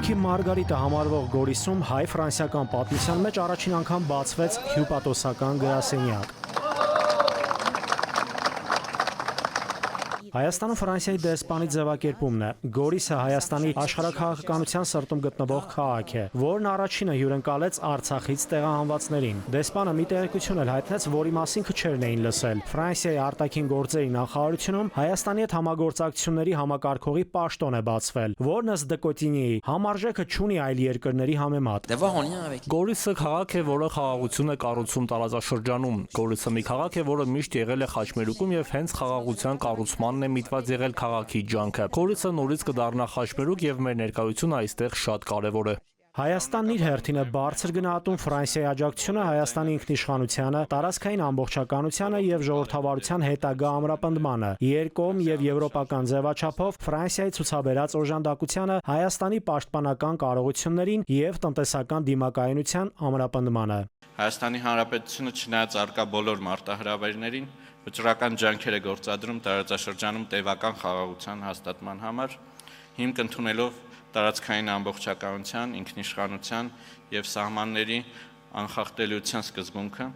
Հայրենիքի Մարգարիտը համարվող Գորիսում հայ-ֆրանսիական պատմության մեջ առաջին անգամ բացվեց հյուպատոսական գրասենյակ։ Հայաստանում Ֆրանսիայի դեսպանի ձևակերպումն է։ Գորիսը Հայաստանի աշխարհաքաղաքականության սրտում գտնվող քաղաք է, որն առաջինը հյուրընկալեց Արցախից տեղահանվածներին։ Դեսպանը մի տեղեկություն էլ հայտնեց, որի մասին քչերն էին լսել։ Ֆրանսիայի արտաքին գործերի նախարարությունում Հայաստանի հետ համագործակցությունների համակարգողի պաշտոն է բացվել, որն ըստ Դկոտինիի համարժեքը չունի այլ երկրների համեմատ։ Գորիսը քաղաք է, որը խաղաղություն է կառուցում տարածաշրջանում։ Գորիսը մի քաղաք է, որը միշտ եղել է խաչմերուկում եւ հենց խաղաղության կառուցման է միտված եղել քաղաքի ջանքը։ Գորիսը նորից կդառնա խաչմերուկ եւ մեր ներկայությունը այստեղ շատ կարեւոր է։ Հայաստանն իր հերթին է բարձր գնահատում Ֆրանսիայի աջակցությունը Հայաստանի ինքնիշխանությանը, տարածքային ամբողջականությանը եւ ժողովրդավարության հետագա ամրապնդմանը, երկկողմ եւ եվրոպական ձևաչափով Ֆրանսիայի ցուցաբերած օժանդակությանը Հայաստանի պաշտպանական կարողություններին եւ տնտեսական դիմակայունության ամրապնդմանը։ Հայաստանի Հանրապետությունը չնայած արկա բոլոր մարտահրավերներին վճռական ջանքեր է գործադրում տարածաշրջանում տևական խաղաղության հաստատման համար, հիմք ընդունելով տարածքային ամբողջականության, ինքնիշխանության եւ սահմանների անխախտելիության սկզբունքը,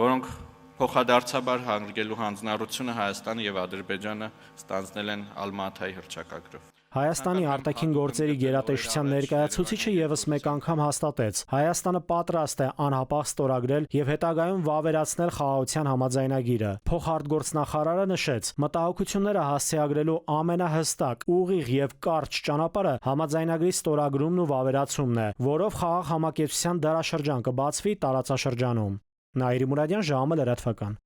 որոնք փոխադարձաբար հարգելու հանձնառությունը Հայաստանը եւ Ադրբեջանը ստանձնել են Ալմատայի հռչակագրով։ Հայաստանի արտաքին գործերի գերատեսչության ներկայացուցիչը եւս մեկ անգամ հաստատեց. Հայաստանը պատրաստ է անհապաղ ստորագրել եւ հետագայում վավերացնել խաղաղության համաձայնագիրը։ Փոխարտգործնախարարը նշեց. մտահոգությունները հասցեագրելու ամենահստակ, ուղիղ եւ կարճ ճանապարհը համաձայնագրի ստորագրումն ու վավերացումն է, որով խաղաղ համակեցության դարաշրջան կբացվի տարածաշրջանում։ Նաիրի Մուրադյան, ժամը լրատվական։